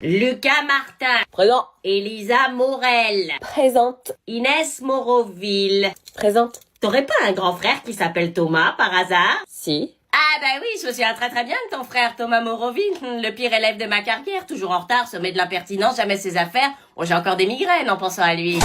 Lucas Martin. Présent. Elisa Morel. Présente. Inès Moroville. Présente. T'aurais pas un grand frère qui s'appelle Thomas, par hasard? Si. Ah bah oui, je me souviens très bien de ton frère Thomas Moroville, le pire élève de ma carrière, toujours en retard, sommet de l'impertinence, jamais ses affaires. Bon, j'ai encore des migraines en pensant à lui.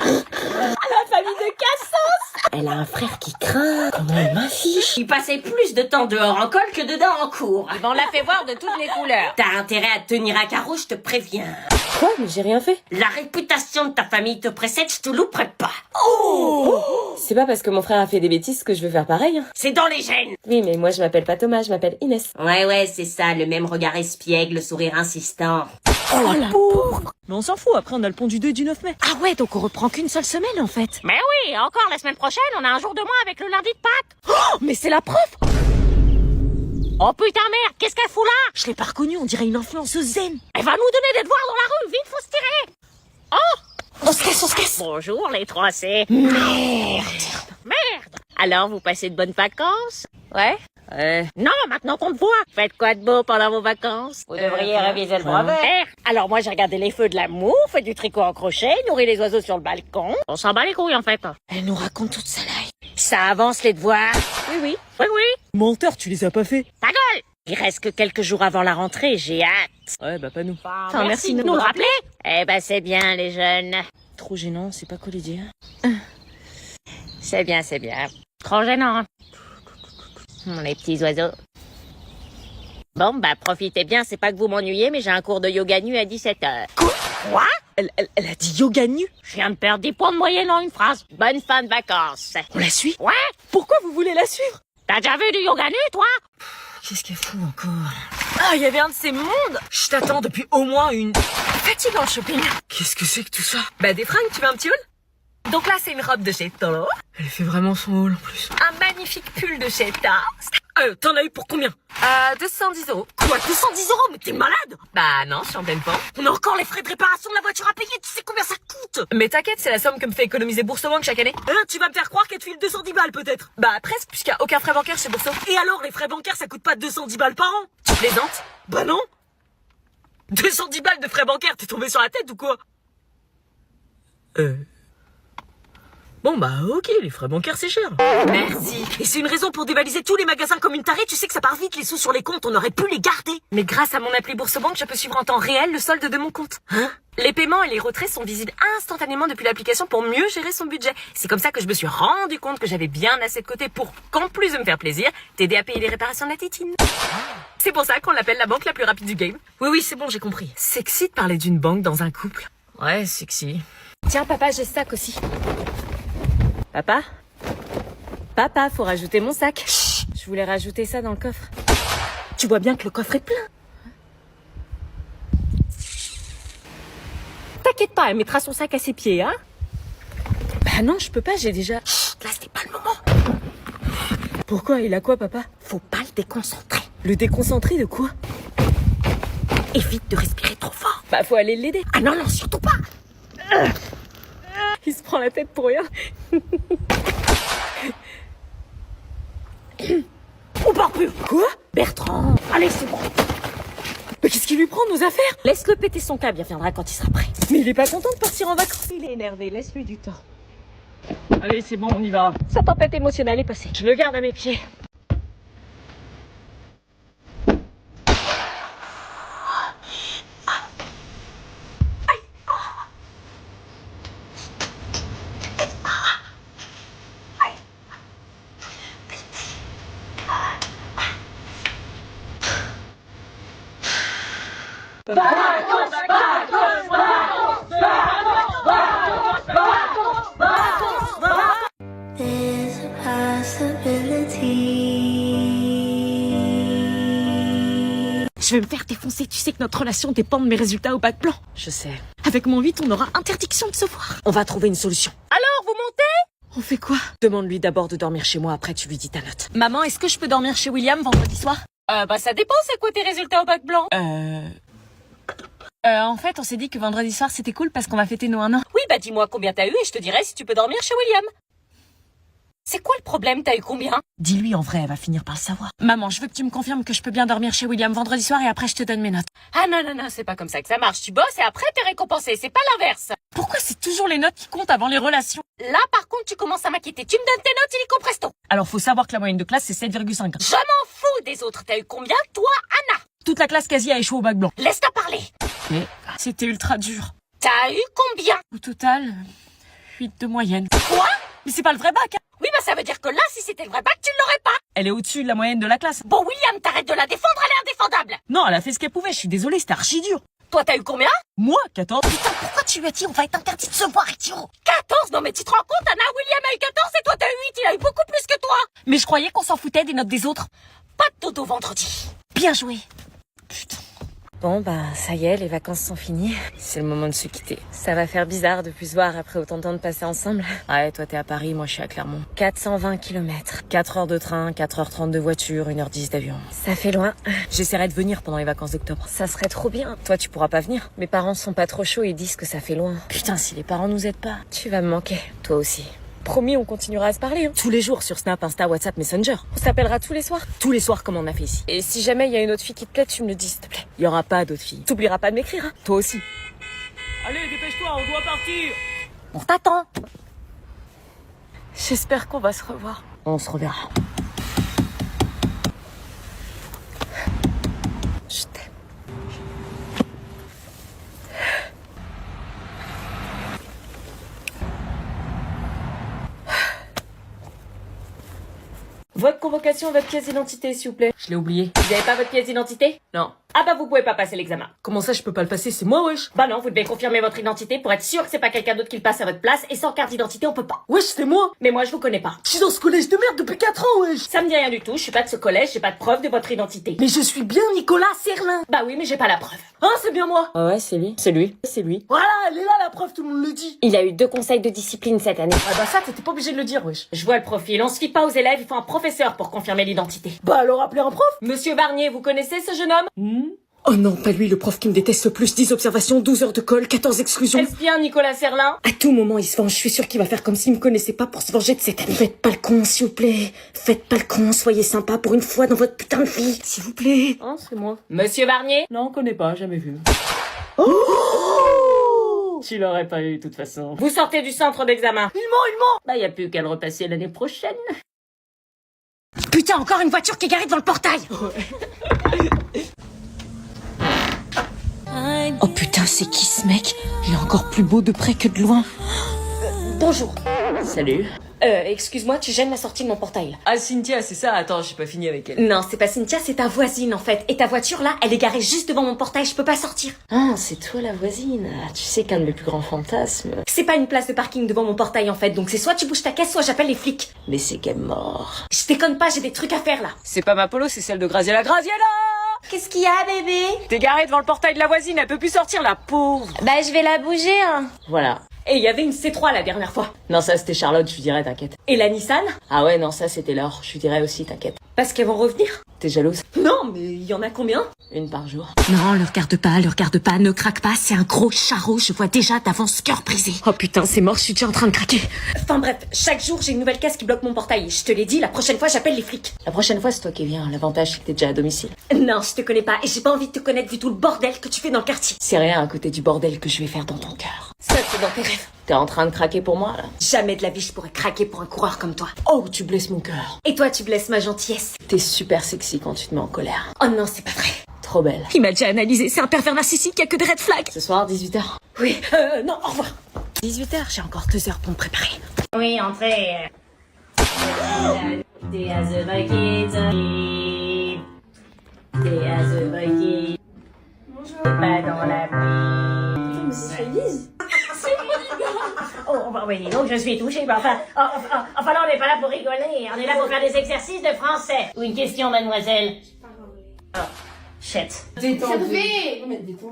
La famille de Cassos. Elle a un frère qui craint. Comment elle m'affiche? Il passait plus de temps dehors en colle que dedans en cours. On l'a fait voir de toutes les couleurs. T'as intérêt à te tenir à carreau, je te préviens. Quoi? Mais j'ai rien fait. La réputation de ta famille te précède, je te louperai pas. C'est pas parce que mon frère a fait des bêtises que je veux faire pareil. Hein. C'est dans les gènes. Oui, mais moi je m'appelle pas Thomas, je m'appelle Inès. Ouais, c'est ça, le même regard espiègle, le sourire insistant. Oh la pauvre. Mais on s'en fout, après on a le pont du 2 et du 9 mai. Ah ouais, donc on reprend qu'une seule semaine en fait. Mais oui, encore la semaine prochaine, on a un jour de moins avec le lundi de Pâques. Oh, mais c'est la preuve. Oh putain merde, qu'est-ce qu'elle fout là? Je l'ai pas reconnue, on dirait une influenceuse zen. Elle va nous donner des devoirs dans la rue, vite faut se tirer. Oh, On se casse. bonjour les 3C. Merde. Merde. Alors vous passez de bonnes vacances? Ouais. Non, maintenant qu'on te voit. Faites quoi de beau pendant vos vacances? Vous devriez réviser le brevet. Alors moi j'ai regardé les feux de l'amour, fait du tricot en crochet, nourri les oiseaux sur le balcon. On s'en bat les couilles en fait. Elle nous raconte toute sa life. Ça avance les devoirs. Oui. Oui. Menteur, tu les as pas fait. Ta gueule. Il reste que quelques jours avant la rentrée, j'ai hâte. Ouais, bah pas nous. Merci de nous le rappeler. Eh ben c'est bien les jeunes. Trop gênant, c'est pas quoi les dire. C'est bien. Trop gênant. Les petits oiseaux. Bon, bah profitez bien, c'est pas que vous m'ennuyez, mais j'ai un cours de yoga nu à 17h. Quoi? Elle a dit yoga nu. Je viens de perdre 10 points de moyenne en une phrase. Bonne fin de vacances. On la suit? Ouais? Pourquoi vous voulez la suivre? T'as déjà vu du yoga nu, toi? Qu'est-ce qu'elle fout encore? Ah, il y avait un de ces mondes. Je t'attends depuis au moins une... Fatigant shopping. Qu'est-ce que c'est que tout ça? Bah des fringues, tu veux un petit haul? Donc là, c'est une robe de chez Tolo. Elle fait vraiment son haul en plus. Un magnifique pull de chez Tars. T'en as eu pour combien? 210 €. Quoi, 210 €? Mais t'es malade? Bah non, je suis en pleine forme. On a encore les frais de réparation de la voiture à payer, tu sais combien ça coûte? Mais t'inquiète, c'est la somme que me fait économiser Boursobank chaque année. Tu vas me faire croire qu'elle te file 210 balles peut-être? Bah presque, puisqu'il n'y a aucun frais bancaire chez Bourso. Et alors, les frais bancaires, ça coûte pas 210 balles par an? Tu plaisantes? Bah non. 210 balles de frais bancaires, t'es tombé sur la tête ou quoi? Bon bah ok, les frais bancaires c'est cher. Merci. Et c'est une raison pour dévaliser tous les magasins comme une tarée, tu sais que ça part vite les sous sur les comptes, on aurait pu les garder. Mais grâce à mon appli Boursobank, je peux suivre en temps réel le solde de mon compte. Hein? Les paiements et les retraits sont visibles instantanément depuis l'application pour mieux gérer son budget. C'est comme ça que je me suis rendu compte que j'avais bien assez de côté pour, qu'en plus de me faire plaisir, t'aider à payer les réparations de la tétine. C'est pour ça qu'on l'appelle la banque la plus rapide du game. Oui, c'est bon, j'ai compris. Sexy de parler d'une banque dans un couple. Ouais, sexy. Tiens, papa, j'ai ce sac aussi. Papa, faut rajouter mon sac. Chut, je voulais rajouter ça dans le coffre. Tu vois bien que le coffre est plein. T'inquiète pas, elle mettra son sac à ses pieds, hein? Bah non, je peux pas, j'ai déjà... Chut, là c'est pas le moment. Pourquoi? Il a quoi, papa? Faut pas le déconcentrer. Le déconcentrer de quoi? Évite de respirer trop fort. Bah faut aller l'aider. Ah non, surtout pas. Il se prend la tête pour rien. On part plus. Quoi? Bertrand. Allez, c'est bon. Mais qu'est-ce qui lui prend, nos affaires? Laisse-le péter son câble, il viendra quand il sera prêt. Mais il est pas content de partir en vacances. Il est énervé, laisse-lui du temps. Allez, c'est bon, on y va. Sa tempête émotionnelle est passée. Je le garde à mes pieds. There's a possibility. Je vais me faire défoncer, tu sais que notre relation dépend de mes résultats au bac blanc. Je sais. Avec mon 8, on aura interdiction de se voir. On va trouver une solution. Alors, vous montez? On fait quoi? Demande-lui d'abord de dormir chez moi, après tu lui dis ta note. Maman, est-ce que je peux dormir chez William vendredi soir? Bah ça dépend, c'est quoi tes résultats au bac blanc? En fait, on s'est dit que vendredi soir c'était cool parce qu'on va fêter nos 1 an. Oui, bah dis-moi combien t'as eu et je te dirai si tu peux dormir chez William. C'est quoi le problème? T'as eu combien? Dis-lui en vrai, elle va finir par le savoir. Maman, je veux que tu me confirmes que je peux bien dormir chez William vendredi soir et après je te donne mes notes. Ah non, c'est pas comme ça que ça marche. Tu bosses et après t'es récompensé, c'est pas l'inverse. Pourquoi c'est toujours les notes qui comptent avant les relations? Là, par contre, tu commences à m'inquiéter. Tu me donnes tes notes illico presto. Alors, faut savoir que la moyenne de classe, c'est 7,5. Je m'en fous des autres. T'as eu combien, toi, Anna? Toute la classe quasi a échoué au bac blanc. Laisse-toi parler. Mais c'était ultra dur. T'as eu combien? Au total, 8 de moyenne. Quoi? Mais c'est pas le vrai bac, hein. Oui, bah ça veut dire que là, si c'était le vrai bac, tu ne l'aurais pas. Elle est au-dessus de la moyenne de la classe. Bon, William, t'arrêtes de la défendre, elle est indéfendable. Non, elle a fait ce qu'elle pouvait, je suis désolée, c'était archi dur. Toi, t'as eu combien? Moi, 14. Putain, pourquoi tu lui as dit on va être interdit de se voir, idiot? 14? Non mais tu te rends compte, Anna, William a eu 14 et toi t'as eu 8, il a eu beaucoup plus que toi. Mais je croyais qu'on s'en foutait des notes des autres. Pas de dodo vendredi. Bien joué. Putain. Bon, bah, ça y est, les vacances sont finies. C'est le moment de se quitter. Ça va faire bizarre de plus se voir après autant de temps de passer ensemble. Ouais, toi t'es à Paris, moi je suis à Clermont. 420 km. 4 heures de train, 4h30 de voiture, 1h10 d'avion. Ça fait loin. J'essaierai de venir pendant les vacances d'octobre. Ça serait trop bien. Toi tu pourras pas venir. Mes parents sont pas trop chauds, ils disent que ça fait loin. Putain, si les parents nous aident pas. Tu vas me manquer. Toi aussi. Promis, on continuera à se parler. Hein. Tous les jours sur Snap, Insta, WhatsApp, Messenger. On s'appellera tous les soirs. Tous les soirs comme on a fait ici. Et si jamais il y a une autre fille qui te plaît, tu me le dis, s'il te plaît. Il y aura pas d'autres filles. T'oublieras pas de m'écrire, hein. Toi aussi. Allez, dépêche-toi, on doit partir. On t'attend. J'espère qu'on va se revoir. On se reverra. Je t'aime. Votre convocation, votre pièce d'identité, s'il vous plaît. Je l'ai oublié. Vous avez pas votre pièce d'identité? Non. Ah bah vous pouvez pas passer l'examen. Comment ça je peux pas le passer? C'est moi, wesh. Bah non, vous devez confirmer votre identité pour être sûr que c'est pas quelqu'un d'autre qui le passe à votre place et sans carte d'identité on peut pas. Wesh, c'est moi. Mais moi je vous connais pas. Je suis dans ce collège de merde depuis 4 ans, wesh. Ça me dit rien du tout, je suis pas de ce collège, j'ai pas de preuve de votre identité. Mais je suis bien Nicolas Serlin. Bah oui, mais j'ai pas la preuve. Hein, c'est bien moi. Ah ouais, c'est lui. C'est lui. C'est lui. Voilà, elle est là la preuve, tout le monde le dit. Il a eu 2 conseils de discipline cette année. Ah bah ça, t'étais pas obligé de le dire, wesh. Je vois le profil, on se fie pas aux élèves, il faut un professeur pour confirmer l'identité. Bah alors appelez un prof. Monsieur Barnier, vous connaissez ce jeune homme? Oh non, pas lui, le prof qui me déteste le plus. 10 observations, 12 heures de colle, 14 exclusions. Est-ce bien Nicolas Serlin? À tout moment, il se venge. Je suis sûre qu'il va faire comme s'il me connaissait pas pour se venger de cette année. Faites pas le con, s'il vous plaît. Faites pas le con, soyez sympa pour une fois dans votre putain de vie. S'il vous plaît. Hein, c'est moi. Monsieur Barnier? Non, on connaît pas, jamais vu. Oh! Tu l'aurais pas eu, de toute façon. Vous sortez du centre d'examen. Il ment. Bah, y a plus qu'à le repasser l'année prochaine. Putain, encore une voiture qui est garée devant le portail. Oh putain, c'est qui ce mec? Il est encore plus beau de près que de loin. Bonjour. Salut. Excuse-moi, tu gênes la sortie de mon portail. Ah, Cynthia, c'est ça? Attends, j'ai pas fini avec elle. Non, c'est pas Cynthia, c'est ta voisine en fait. Et ta voiture là, elle est garée juste devant mon portail, je peux pas sortir. Ah, c'est toi la voisine. Ah, tu sais qu'un de mes plus grands fantasmes... C'est pas une place de parking devant mon portail en fait, donc c'est soit tu bouges ta caisse, soit j'appelle les flics. Mais c'est qu'elle est mort. Je déconne pas, j'ai des trucs à faire là. C'est pas ma polo, c'est celle de Graziella. Graziella! Qu'est-ce qu'il y a, bébé? T'es garée devant le portail de la voisine, elle peut plus sortir, la pauvre. Bah, je vais la bouger, hein. Voilà. Et il y avait une C3 la dernière fois. Non, ça c'était Charlotte, je lui dirais, t'inquiète. Et la Nissan? Ah ouais, non, ça c'était Laure, je lui dirais aussi, t'inquiète. Parce qu'elles vont revenir? T'es jalouse? Non, mais il y en a combien? Une par jour. Non, le regarde pas, ne craque pas, c'est un gros charreau, je vois déjà d'avance cœur brisé. Oh putain, c'est mort, je suis déjà en train de craquer. Enfin bref, chaque jour j'ai une nouvelle caisse qui bloque mon portail. Je te l'ai dit, la prochaine fois j'appelle les flics. La prochaine fois c'est toi qui viens, l'avantage c'est que t'es déjà à domicile. Non, je te connais pas et j'ai pas envie de te connaître vu tout le bordel que tu fais dans le quartier. C'est rien à côté du bordel que je vais faire dans ton cœur. Ça c'est dans tes rêves. T'es en train de craquer pour moi là? Jamais de la vie je pourrais craquer pour un coureur comme toi. Oh, tu blesses mon cœur. Et toi tu blesses ma gentillesse. T'es super sexy quand tu te mets en colère. Oh non, c'est pas vrai. Trop belle. Il m'a déjà analysé, c'est un pervers narcissique, y a que des red flags. Ce soir, 18h. Oui, non, au revoir. 18h, j'ai encore 2 heures pour me préparer. Oui, entrez. T'es à the bucket. T'es à the bucket. Bonjour. Pas dans la pluie. Mais c'est Elise. Oh, bah oui, donc je suis touchée, mais enfin là, on n'est pas là pour rigoler, on est là pour faire des exercices de français. Ou une question, mademoiselle? Oh, shit. Observez!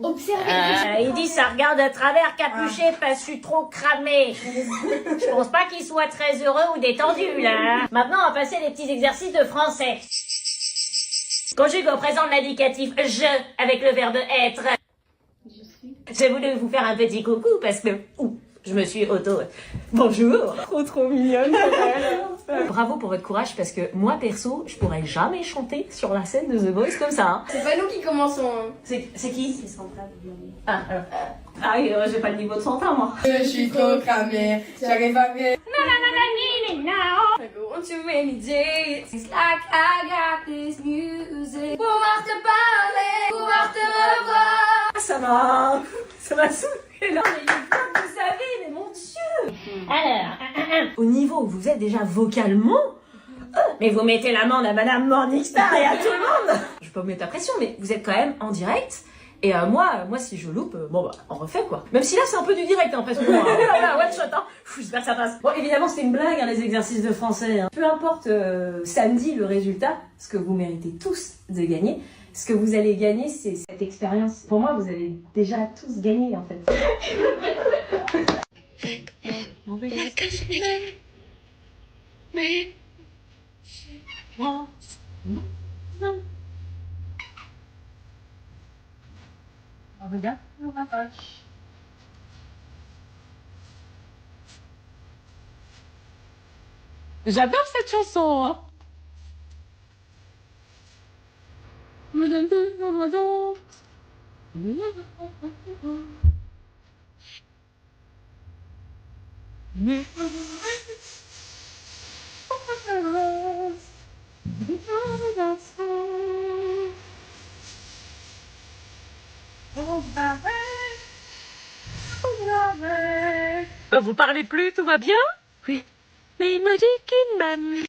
Observez! Il dit ça regarde à travers, capuché, pas su trop cramé. Je pense pas qu'il soit très heureux ou détendu, là. Maintenant, on va passer les petits exercices de français. Conjugue au présent de l'indicatif je avec le verbe être. J'ai voulu vous faire un petit coucou parce que Je me suis auto... Bonjour. Trop mignonne. Bravo pour votre courage parce que moi perso, je pourrais jamais chanter sur la scène de The Voice comme ça. Hein. C'est pas nous qui commençons. Hein. C'est qui? C'est Sandra. Ah oui, j'ai pas le niveau de Sandra moi. Je suis trop cramée, j'arrive à me... Want you rainy days, it's like I got this music. Pouvoir te parler, pouvoir te revoir. Ça m'a saoulé là. Mais vous savez, mais mon Dieu. Alors, au niveau où vous êtes déjà vocalement, mais vous mettez l'amende à Madame Morningstar et à tout le monde. Je vais pas vous mettre la pression, mais vous êtes quand même en direct. Et moi, si je loupe, bon bah, on refait quoi. Même si là, c'est un peu du direct, hein, parce que moi, voilà, one shot, hein. J'espère que ça passe. Bon, évidemment, c'était une blague, hein, les exercices de français. Hein. Peu importe samedi le résultat, ce que vous méritez tous de gagner. Ce que vous allez gagner, c'est cette expérience. Pour moi, vous avez déjà tous gagné, en fait. J'adore cette chanson. Hein. Vous parlez plus, tout va bien? Oui. Mais il me dit qu'il m'aime.